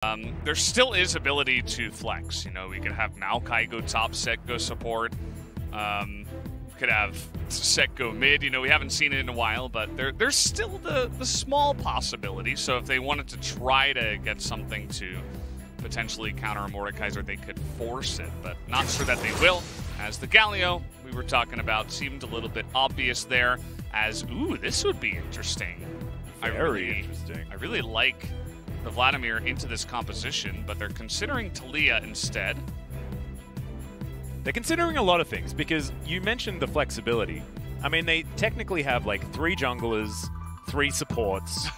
There still is ability to flex. You know, we could have Maokai go top, Sett go support. Could have Sett go mid. You know, we haven't seen it in a while, but there's still the small possibility. So if they wanted to try to get something to potentially counter a Mordekaiser, they could force it, but not sure that they will, as the Galio we were talking about seemed a little bit obvious there, as, ooh, this would be interesting. Very interesting. I really like the Vladimir into this composition, but they're considering Talia instead. They're considering a lot of things, because you mentioned the flexibility. I mean, they technically have like 3 junglers, 3 supports,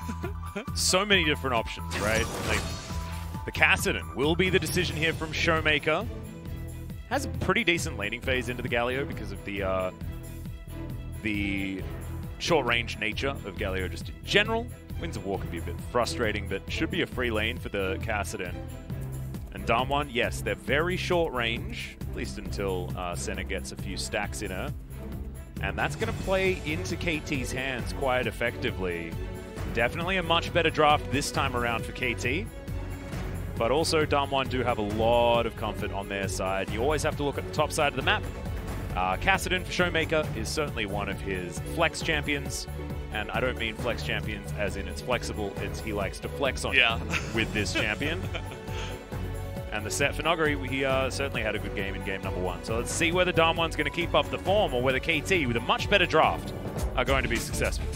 so many different options, right? Like, the Kassadin will be the decision here from ShowMaker. Has a pretty decent laning phase into the Galio because of the short-range nature of Galio just in general. Winds of War can be a bit frustrating, but should be a free lane for the Kassadin. And DAMWON, yes, they're very short range, at least until Senna gets a few stacks in her. And that's going to play into KT's hands quite effectively. Definitely a much better draft this time around for KT. But also, DAMWON do have a lot of comfort on their side. You always have to look at the top side of the map. Kassadin for ShowMaker is certainly one of his flex champions. And I don't mean flex champions as in it's flexible, it's he likes to flex on with this champion. And the Sett for Nuguri, he certainly had a good game in game number 1. So let's see whether DAMWON's going to keep up the form or whether KT, with a much better draft, are going to be successful.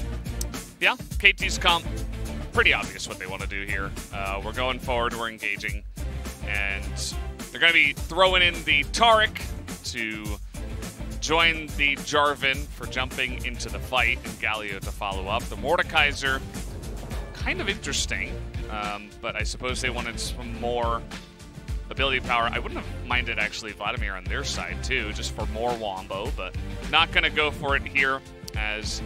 Yeah, KT's comp. Pretty obvious what they want to do here. We're going forward, we're engaging, and they're going to be throwing in the Taric to join the Jarvan for jumping into the fight, and Galio to follow up. The Mordekaiser, kind of interesting, but I suppose they wanted some more ability power. I wouldn't have minded actually Vladimir on their side too, just for more wombo, but not going to go for it here, as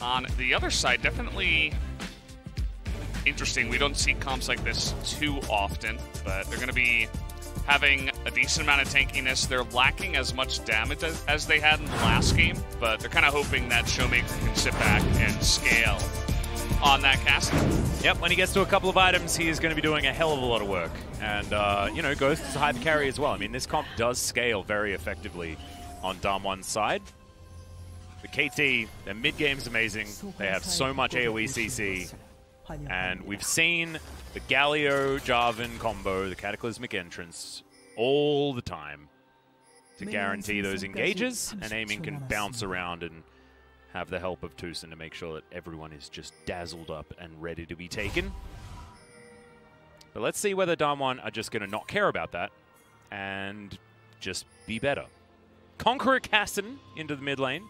on the other side, definitely interesting. We don't see comps like this too often, but they're going to be having a decent amount of tankiness. They're lacking as much damage as they had in the last game, but they're kind of hoping that ShowMaker can sit back and scale on that Kassadin. Yep, when he gets to a couple of items, he is going to be doing a hell of a lot of work. And, you know, Ghost is a hyper carry as well. I mean, this comp does scale very effectively on DAMWON's side. The KT, their mid-game's amazing. They have so much AoE CC. And we've seen the Galio Jarvan combo, the Cataclysmic Entrance, all the time to guarantee those engages, and aiming can bounce around and have the help of TusiN to make sure that everyone is just dazzled up and ready to be taken. But let's see whether DAMWON are just going to not care about that and just be better. Conqueror Kassadin into the mid lane.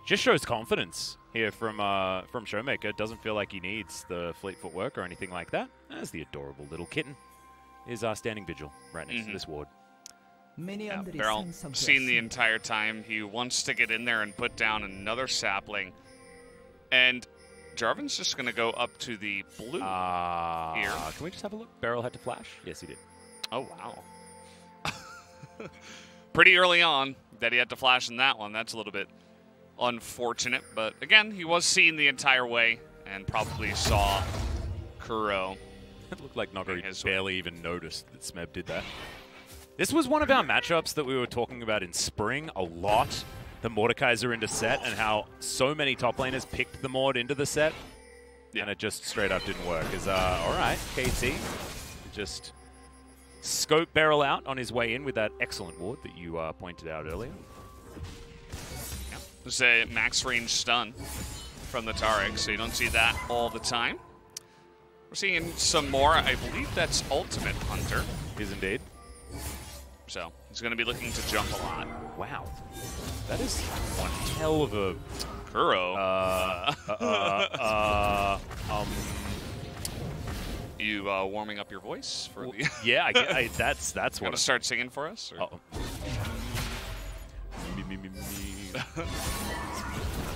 Just shows confidence here from ShowMaker. Doesn't feel like he needs the fleet footwork or anything like that. As the adorable little kitten is standing vigil right next to this ward. Yeah, BeryL seen the entire time. He wants to get in there and put down another sapling. And Jarvan's just going to go up to the blue here. Can we just have a look? BeryL had to flash? Yes, he did. Oh, wow. Pretty early on that he had to flash in that one. That's a little bit unfortunate. But again, he was seen the entire way and probably saw Kuro. It looked like Nuguri barely even noticed that Smeb did that. This was one of our matchups that we were talking about in spring a lot. The Mordekaiser into Sett, and how so many top laners picked the Mord into the Sett. Yeah. And it just straight up didn't work. All right, KT just scope BeryL out on his way in with that excellent ward that you pointed out earlier. Yeah. There's a max range stun from the Taric, so you don't see that all the time. We're seeing some more. I believe that's Ultimate Hunter. Is indeed. So he's going to be looking to jump a lot. Wow. That is one hell of a Kuro. You warming up your voice for the? Yeah, that's what. Gonna start singing for us? Or?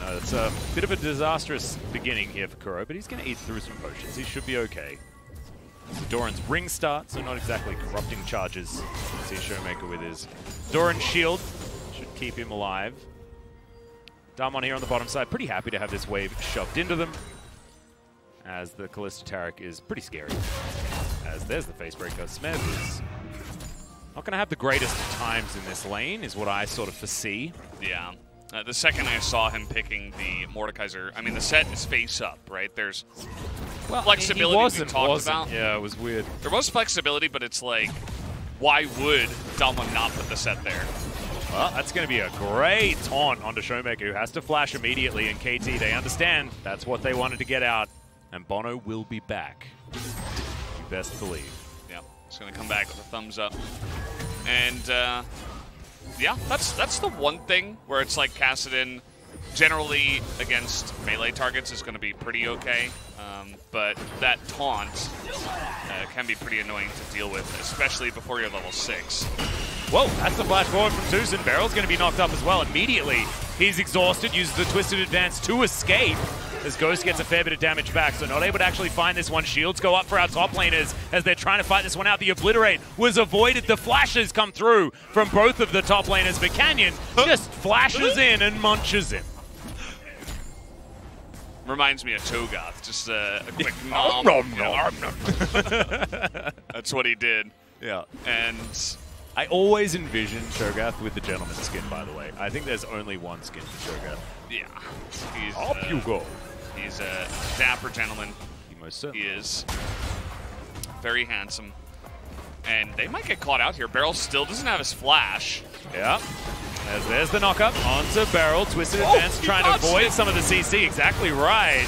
No, it's a bit of a disastrous beginning here for Kuro, but he's going to eat through some potions. He should be okay. Doran's ring start, so not exactly corrupting charges. See ShowMaker with his Doran shield. Should keep him alive. DAMWON here on the bottom side, pretty happy to have this wave shoved into them. as the Kalista Taric is pretty scary. As there's the face breaker. Smeb is not going to have the greatest times in this lane, is what I sort of foresee. Yeah. The second I saw him picking the Mordekaiser, I mean, the Sett is face up, right? There's flexibility we talked about. Yeah, it was weird. There was flexibility, but it's like, why would DWG not put the Sett there? Well, that's going to be a great taunt onto ShowMaker, who has to flash immediately. And KT, they understand that's what they wanted to get out. And bonO will be back. You best believe. Yeah, he's going to come back with a thumbs up. And, yeah, that's the one thing where it's like Kassadin generally against melee targets is going to be pretty okay. But that taunt can be pretty annoying to deal with, especially before you're level 6. Whoa, that's the flash forward from TusiN. BeryL's going to be knocked up as well immediately. He's exhausted, uses the Twisted Advance to escape. As Ghost gets a fair bit of damage back, so not able to actually find this one. Shields go up for our top laners as they're trying to fight this one out. The Obliterate was avoided. The flashes come through from both of the top laners, but Canyon just flashes in and munches him. Reminds me of Cho'Gath, just a quick nom. That's what he did. Yeah. And I always envision Cho'Gath with the gentleman skin, by the way. I think there's only one skin for Cho'Gath. Yeah. He's, up you go. He's a dapper gentleman. He most certainly is. Very handsome. And they might get caught out here. BeryL still doesn't have his flash. Yeah. As there's the knockup onto BeryL. Twisted Advance trying to avoid some of the CC. Exactly right.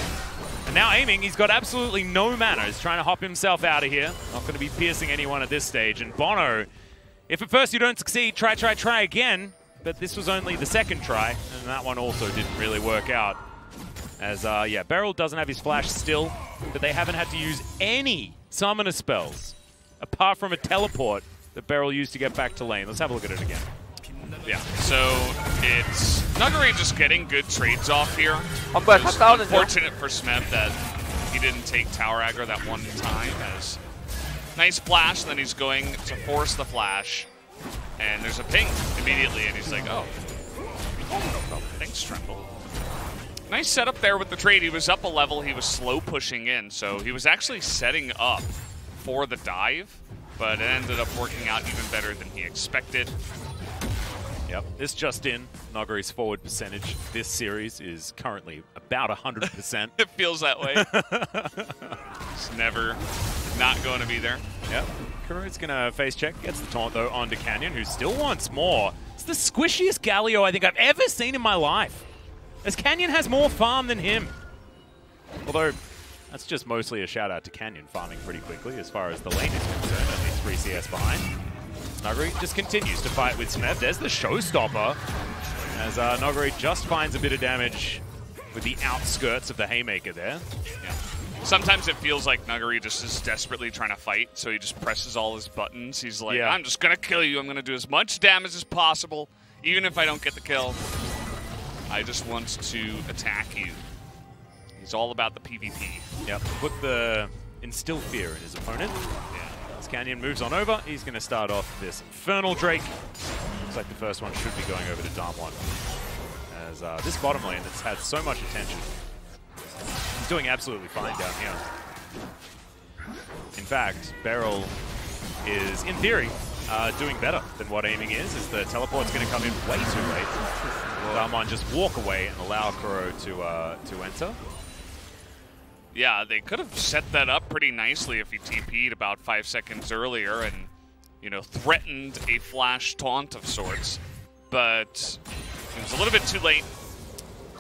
And now aiming, he's got absolutely no mana. He's trying to hop himself out of here. Not going to be piercing anyone at this stage. And bonO, if at first you don't succeed, try again. But this was only the second try, and that one also didn't really work out. As, yeah, BeryL doesn't have his flash still, but they haven't had to use any summoner spells, apart from a teleport that BeryL used to get back to lane. Let's have a look at it again. Yeah, so it's Nuguri just getting good trades off here. It's unfortunate for Smeb that he didn't take tower aggro that one time. As nice flash, and then he's going to force the flash. And there's a ping immediately, and he's like, oh, no problem. Thanks, Trundle. Nice setup there with the trade. He was up a level. He was slow pushing in, so he was actually setting up for the dive, but it ended up working out even better than he expected. Yep, this just in, Nuguri's forward percentage this series is currently about 100%. It feels that way. It's never not going to be there. Yep. Kuro's going to face check, gets the taunt though onto Canyon, who still wants more. It's the squishiest Galio I think I've ever seen in my life. As Canyon has more farm than him. Although, that's just mostly a shout out to Canyon farming pretty quickly as far as the lane is concerned, only 3 CS behind. Nuguri just continues to fight with Smeb. There's the showstopper. As Nuguri just finds a bit of damage with the outskirts of the Haymaker there. Yeah. Sometimes it feels like Nuguri just is desperately trying to fight, so he just presses all his buttons. He's like, I'm just going to kill you. I'm going to do as much damage as possible, even if I don't get the kill. I just want to attack you. He's all about the PvP. Yep, instill fear in his opponent. Yeah. As Canyon moves on over, he's going to start off this Infernal Drake. Looks like the first one should be going over to DAMWON. As this bottom lane that's had so much attention, he's doing absolutely fine down here. In fact, BeryL is, in theory, doing better than what aiming is, as the teleport's going to come in way too late. DAMWON just walk away and allow Kuro to enter. Yeah, they could have set that up pretty nicely if he TP'd about 5 seconds earlier and, you know, threatened a flash taunt of sorts. But it was a little bit too late.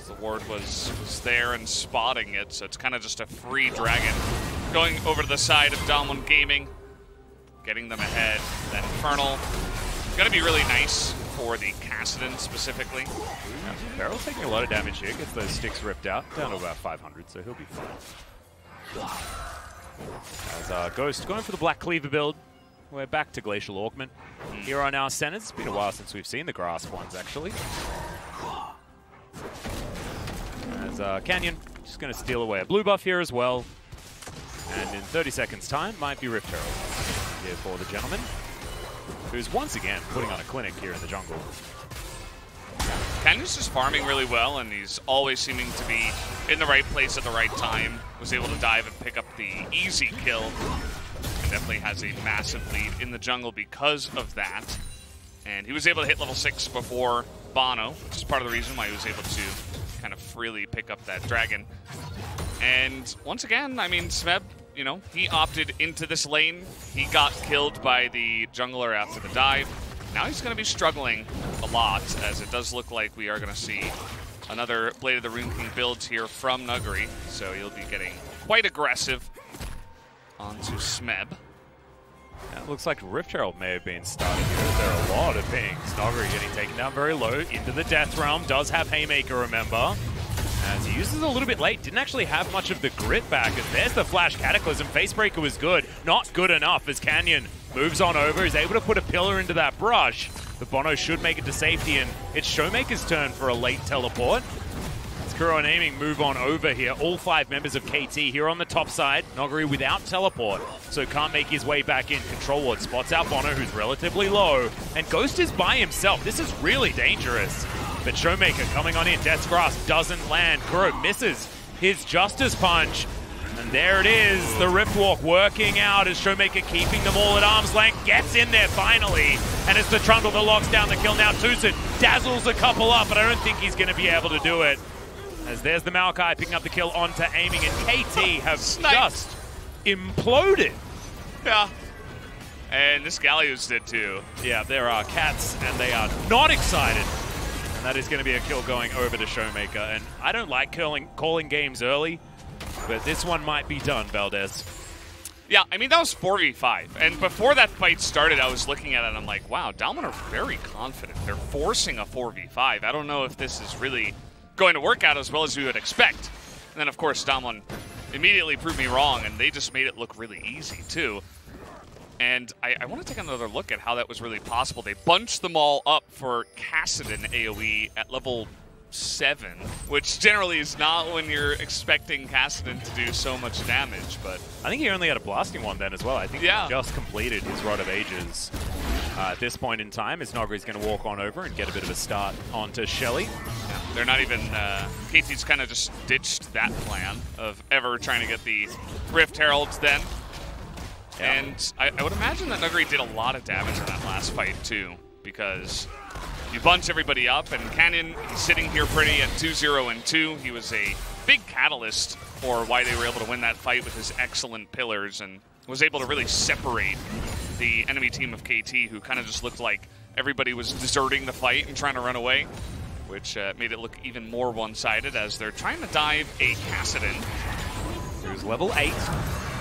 The ward was there and spotting it, so it's kind of just a free dragon going over to the side of DWG Gaming, getting them ahead. That Infernal gonna be really nice for the Kassadin specifically. Yeah, BeryL taking a lot of damage here, gets those sticks ripped out, down to about 500, so he'll be fine. As Ghost going for the Black Cleaver build, we're back to Glacial Augment. Here on our Sennas, it's been a while since we've seen the grass ones actually. As Canyon just going to steal away a blue buff here as well. And in 30 seconds time, might be Rift Herald here for the gentleman, who's once again putting on a clinic here in the jungle. Canyon's just farming really well, and he's always seeming to be in the right place at the right time. Was able to dive and pick up the easy kill. And definitely has a massive lead in the jungle because of that. And he was able to hit level 6 before bonO, which is part of the reason why he was able to kind of freely pick up that dragon. And once again, I mean, Smeb, you know, he opted into this lane. He got killed by the jungler after the dive. Now he's going to be struggling a lot, as it does look like we are going to see another Blade of the Rune King build here from Nuguri. So he'll be getting quite aggressive onto Smeb. Yeah, it looks like Rift Herald may have been starting here. There are a lot of pings. Nuguri getting taken down very low into the Death Realm. Does have Haymaker, remember. As he uses it a little bit late, didn't actually have much of the grit back. As there's the Flash Cataclysm. Facebreaker was good, not good enough as Canyon moves on over. He's able to put a pillar into that brush. The bonO should make it to safety, and it's ShowMaker's turn for a late teleport. As Kuro and Aiming move on over here. All 5 members of KT here on the top side. Nuguri without teleport, so can't make his way back in. Control Ward spots out bonO, who's relatively low, and Ghost is by himself. This is really dangerous. But ShowMaker coming on in. Death's Grasp doesn't land. Kuro misses his Justice Punch. And there it is. The Riftwalk working out as ShowMaker keeping them all at arm's length. Gets in there finally. And it's the Trundle that locks down the kill. Now TusiN dazzles a couple up, but I don't think he's going to be able to do it. As there's the Maokai picking up the kill onto Aiming. And KT have just imploded. Yeah. And this Galio's did too. Yeah, there are cats, and they are not excited. That is going to be a kill going over to ShowMaker. And I don't like calling games early, but this one might be done, Valdez. Yeah, I mean, that was 4v5. And before that fight started, I was looking at it and I'm like, wow, DWG are very confident. They're forcing a 4v5. I don't know if this is really going to work out as well as we would expect. And then, of course, DWG immediately proved me wrong, and they just made it look really easy, too. And I want to take another look at how that was really possible. They bunched them all up for Kassadin AoE at level 7, which generally is not when you're expecting Kassadin to do so much damage. But I think he only had a blasting one then as well. I think he just completed his Rod of Ages. At this point in time, as Nuguri's going to walk on over and get a bit of a start onto Shelly. Yeah, they're not even... KT's kind of just ditched that plan of ever trying to get the Rift Heralds then. Yeah. And I would imagine that Nuguri did a lot of damage in that last fight, too, because you bunch everybody up, and Canyon, he's sitting here pretty at 2-0-2. He was a big catalyst for why they were able to win that fight with his excellent pillars, and was able to really separate the enemy team of KT, who kind of just looked like everybody was deserting the fight and trying to run away, which made it look even more one-sided as they're trying to dive a Kassadin. Who's level 8.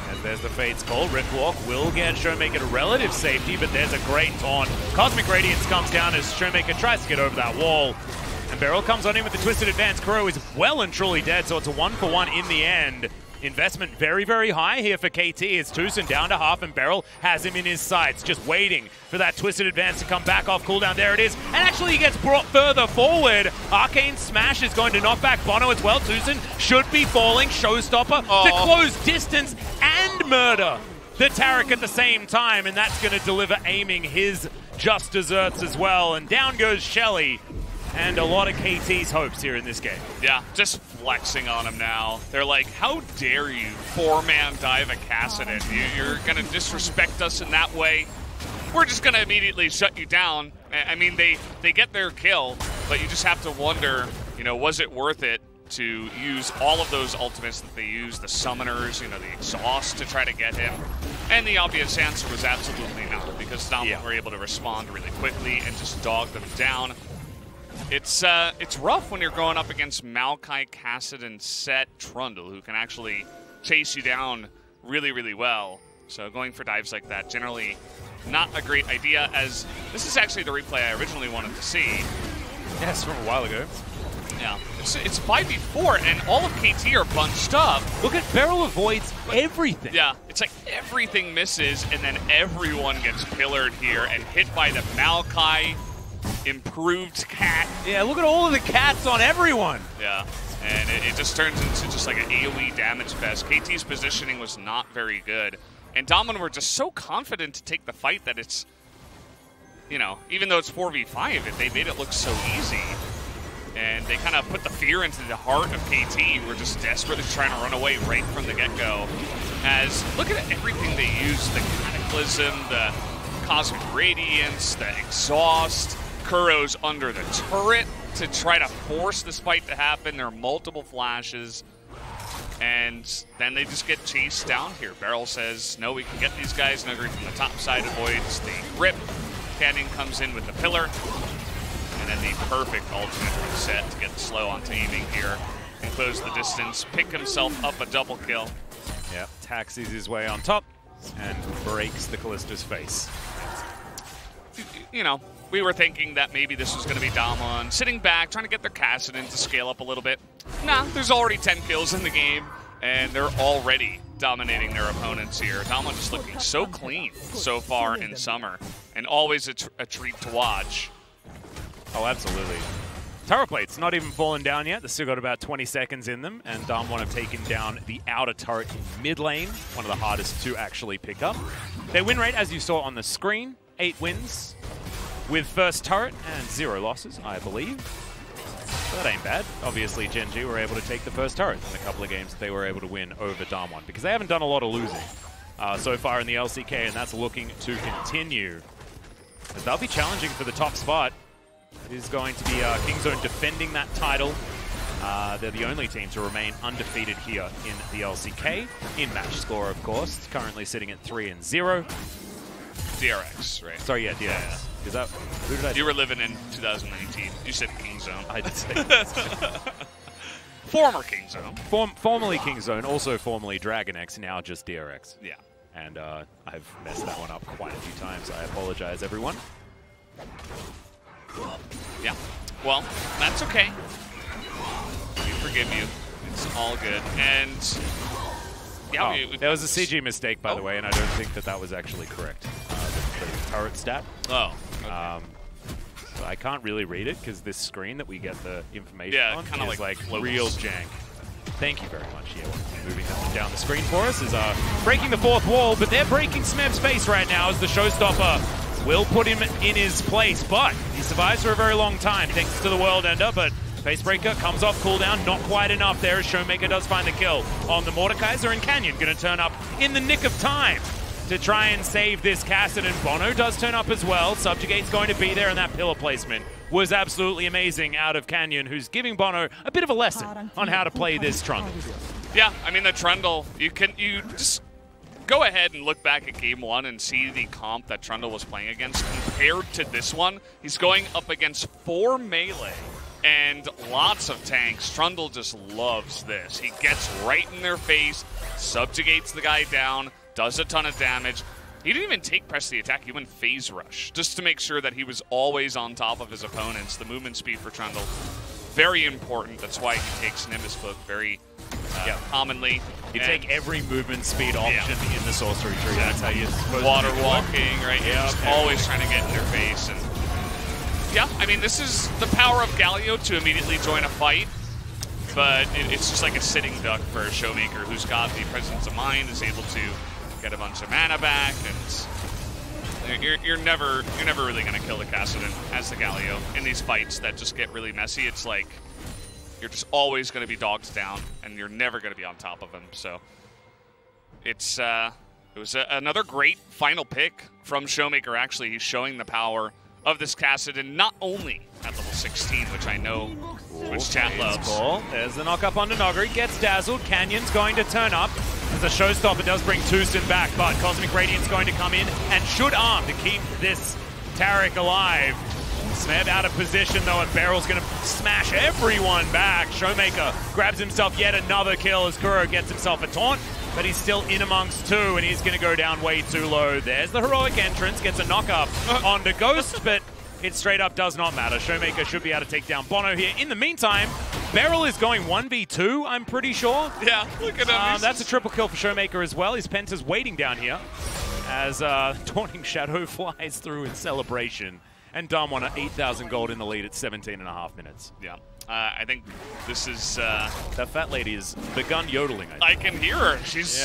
As there's the Fate's Call. Riftwalk will get ShowMaker to relative safety, but there's a great taunt. Cosmic Radiance comes down as ShowMaker tries to get over that wall. And BeryL comes on in with the Twisted Advance. Kuro is well and truly dead, so it's a 1-for-1 in the end. Investment very, very high here for KT. It's TusiN down to half, and BeryL has him in his sights, just waiting for that Twisted Advance to come back off cooldown. There it is. And actually he gets brought further forward. Arcane Smash is going to knock back bonO as well. TusiN should be falling. Showstopper to close distance and murder the Taric at the same time. And that's going to deliver Aiming his just desserts as well. And down goes Shelly. And a lot of KT's hopes here in this game. Yeah, just flexing on him now. They're like, how dare you 4-man dive a Kassadin? You're going to disrespect us in that way? We're just going to immediately shut you down. I mean, they get their kill, but you just have to wonder, you know, was it worth it to use all of those ultimates that they use, the summoners, you know, the exhaust to try to get him? And the obvious answer was absolutely not, because DWG were able to respond really quickly and just dog them down. It's rough when you're going up against Maokai, Kassadin, Sett, Trundle, who can actually chase you down really, really well. So going for dives like that, generally not a great idea, as this is actually the replay I originally wanted to see. Yes, from a while ago. Yeah, it's 5v4, and all of KT are bunched up. Look at BeryL avoids everything. Yeah, it's like everything misses, and then everyone gets pillared here and hit by the Maokai. Improved cat. Yeah, look at all of the cats on everyone. Yeah, and it just turns into just like an AoE damage fest. KT's positioning was not very good. And DWG were just so confident to take the fight that it's, you know, even though it's 4v5, they made it look so easy. And they kind of put the fear into the heart of KT. We're just desperately trying to run away right from the get-go. As, look at everything they use, the Cataclysm, the Cosmic Radiance, the Exhaust, Kuro's under the turret to try to force this fight to happen. There are multiple flashes. And then they just get chased down here. BeryL says, no, we can get these guys. Nuguri from the top side avoids the rip. Canyon comes in with the pillar. And then the perfect ultimate from Sett to get slow on aiming here and close the distance, pick himself up a double kill. Yep, taxis his way on top and breaks the Kalista's face. You know, we were thinking that maybe this was going to be DWG sitting back, trying to get their Kassadin to scale up a little bit. Nah, there's already 10 kills in the game, and they're already dominating their opponents here. DWG just looking so clean so far in summer, and always a treat to watch. Oh, absolutely. Turret plate's not even fallen down yet. They've still got about 20 seconds in them, and DWG have taken down the outer turret in mid lane, one of the hardest to actually pick up. Their win rate, as you saw on the screen, 8 wins with first turret and 0 losses, I believe. So that ain't bad. Obviously, Gen G were able to take the first turret in a couple of games that they were able to win over DWG, because they haven't done a lot of losing so far in the LCK, and that's looking to continue. As they'll be challenging for the top spot. It is going to be Kingzone defending that title. They're the only team to remain undefeated here in the LCK. In match score, of course. It's currently sitting at 3-0. DRX, right? Sorry, yeah, DRX. Yeah. Is that, who did I say? You were living in 2019. You said Kingzone. I did say Former Kingzone. Formerly Kingzone, also formerly DragonX, now just DRX. Yeah. And I've messed that one up quite a few times. I apologize, everyone. Yeah, well, that's okay. We forgive you. It's all good. And yeah, there was a CG mistake, by the way, and I don't think that that was actually correct. The turret stat. Oh, okay. So I can't really read it because this screen that we get the information on kind of is like floats. real jank. Thank you very much. Yeah, moving that one down the screen for us is breaking the fourth wall, but they're breaking Smeb's face right now as the showstopper will put him in his place, but he survives for a very long time thanks to the World Ender, but Facebreaker comes off cooldown, not quite enough there as ShowMaker does find the kill on the Mordekaiser, and Canyon going to turn up in the nick of time to try and save this Kassadin. bonO does turn up as well. Subjugate's going to be there, and that pillar placement was absolutely amazing out of Canyon, who's giving bonO a bit of a lesson on how to play this Trundle. Yeah, I mean, the Trundle, you just go ahead and look back at Game 1 and see the comp that Trundle was playing against compared to this one. He's going up against 4 melee and lots of tanks. Trundle just loves this. He gets right in their face, subjugates the guy down, does a ton of damage. He didn't even take press the attack, he went phase rush, just to make sure that he was always on top of his opponents. The movement speed for Trundle, very important. That's why he takes Nimbus Cloak very commonly. You take every movement speed option in the sorcery tree. That's how you're supposed water to walking, right? You're just always trying to get in their face. And yeah, I mean, this is the power of Galio to immediately join a fight, but it's just like a sitting duck for a ShowMaker who's got the presence of mind, is able to get a bunch of mana back, and you're never really going to kill the Kassadin as the Galio in these fights that just get really messy. It's like you're just always going to be dogs down, and you're never going to be on top of him. So it was another great final pick from ShowMaker. Actually, he's showing the power of this Kassadin, not only at level 16, which I know which chat loves. Cool. There's the knock up onto Nuguri, gets dazzled. Canyon's going to turn up. As the showstopper does bring TusiN back, but Cosmic Radiant's going to come in and should arm to keep this Taric alive. Smeb out of position though, and BeryL's going to smash everyone back. ShowMaker grabs himself yet another kill as Kuro gets himself a taunt, but he's still in amongst 2, and he's going to go down way too low. There's the heroic entrance, gets a knock up onto Ghost, but it straight up does not matter. ShowMaker should be able to take down bonO here. In the meantime, BeryL is going 1v2, I'm pretty sure. Yeah, look at him. That's a triple kill for ShowMaker as well. His Penta's waiting down here as Taunting Shadow flies through in celebration. And DWG at 8,000 gold in the lead at 17.5 minutes. Yeah. I think this is... that fat lady has begun yodeling, I can hear her. She's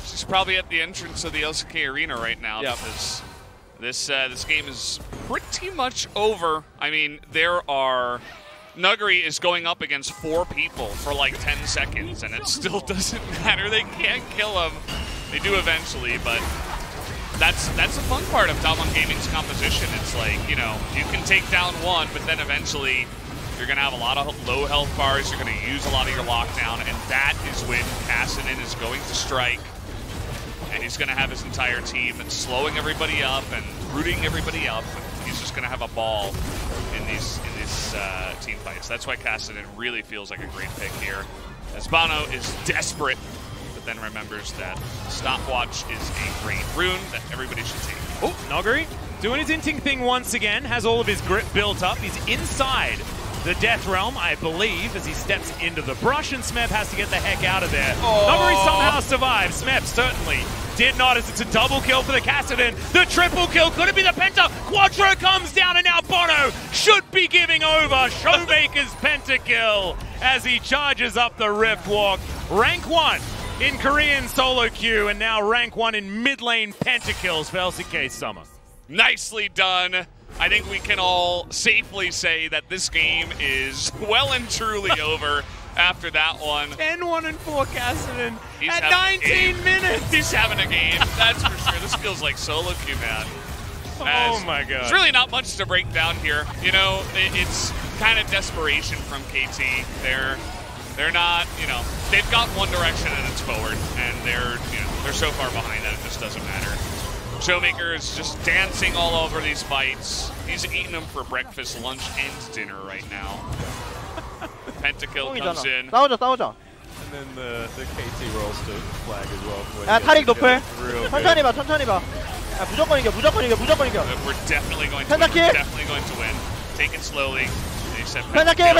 she's probably at the entrance of the LCK arena right now because this game is pretty much over. I mean, there are Nuguri is going up against 4 people for like 10 seconds, and it still doesn't matter. They can't kill him. They do eventually, but that's the fun part of DWG Gaming's composition. It's like, you know, you can take down one, but then eventually you're going to have a lot of low health bars. You're going to use a lot of your lockdown, and that is when Kassadin is going to strike. And he's going to have his entire team slowing everybody up and rooting everybody up. He's just going to have a ball in these team fights. That's why Kassadin really feels like a great pick here, as bonO is desperate, but then remembers that Stopwatch is a great rune that everybody should take. Oh, Nuguri doing his inting thing once again, has all of his grip built up. He's inside the Death Realm, I believe, as he steps into the brush, and Smeb has to get the heck out of there. Nuguri somehow survives. Smeb certainly did not, as it's a double kill for the Kassadin. The triple kill, could it be the penta? Quadro comes down, and now bonO should be giving over. ShowMaker's pentakill as he charges up the Rift Walk. Rank 1 in Korean solo queue, and now rank 1 in mid lane pentakills for LCK Summer. Nicely done. I think we can all safely say that this game is well and truly over after that one. 10-1-4 Kassadin at 19 minutes. He's having a game, that's for sure. This feels like solo queue, man. Oh my god. There's really not much to break down here. You know, it's kind of desperation from KT. They're not, you know, they've got one direction and it's forward, and they're so far behind that it just doesn't matter. ShowMaker is just dancing all over these fights. He's eating them for breakfast, lunch, and dinner right now. Pentakill comes in. 싸우자. And then the KT Rolster flag as well. 야, 타릭 노플. 천천히 천천히 봐. 야, 무조건 이겨. We're definitely going to win. We're definitely going to win. Take it slowly. They said 펜타킬.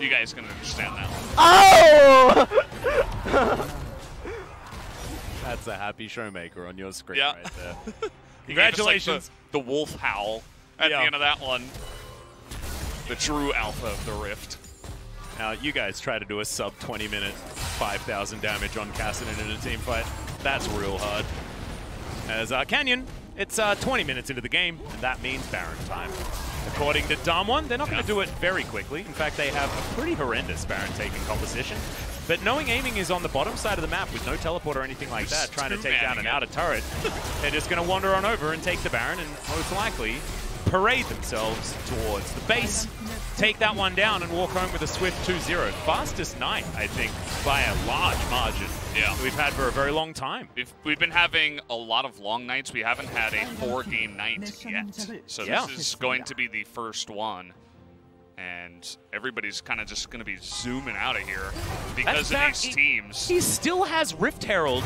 You guys can understand that one. 아우! That's a happy ShowMaker on your screen Yeah. right there. Congratulations. Like the wolf howl at the end of that one. The true alpha of the Rift. Now, you guys try to do a sub 20-minute 5,000 damage on Kassadin in a team fight. That's real hard. As Canyon, it's 20 minutes into the game, and that means Baron time. According to DAMWON, they're not going to do it very quickly. In fact, they have a pretty horrendous Baron taking composition. But knowing aiming is on the bottom side of the map with no teleport or anything like that, trying to take down an outer turret, they're just going to wander on over and take the Baron and most likely parade themselves towards the base, take that one down, and walk home with a swift 2-0. Fastest night, I think, by a large margin we've had for a very long time. We've been having a lot of long nights. We haven't had a 4-game night yet. So this is going to be the first one. And everybody's kind of just going to be zooming out of here because of these teams. He still has Rift Herald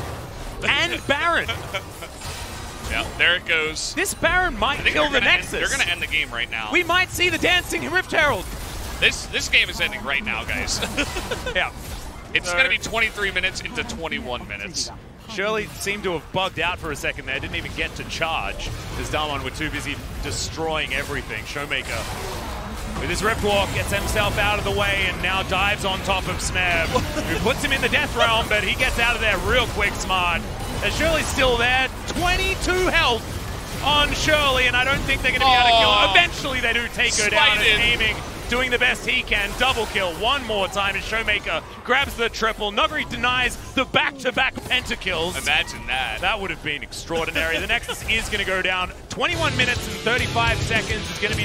and Baron. Yeah, there it goes. This Baron might kill the Nexus. They're going to end the game right now. We might see the dancing Rift Herald. This game is ending right now, guys. Yeah. It's going to be 23 minutes into 21 minutes. Shirley seemed to have bugged out for a second there. Didn't even get to charge as DWG were too busy destroying everything. ShowMaker with his Rift Walk gets himself out of the way and now dives on top of Smeb, who puts him in the Death Realm, but he gets out of there real quick, smart. As Shirley's still there, 22 health on Shirley, and I don't think they're going to be able to kill her. Eventually they do take her down, and aiming, doing the best he can. Double kill one more time as ShowMaker grabs the triple. Nuguri denies the back-to-back pentakills. Imagine that. That would have been extraordinary. The Nexus is going to go down. 21 minutes and 35 seconds is going to be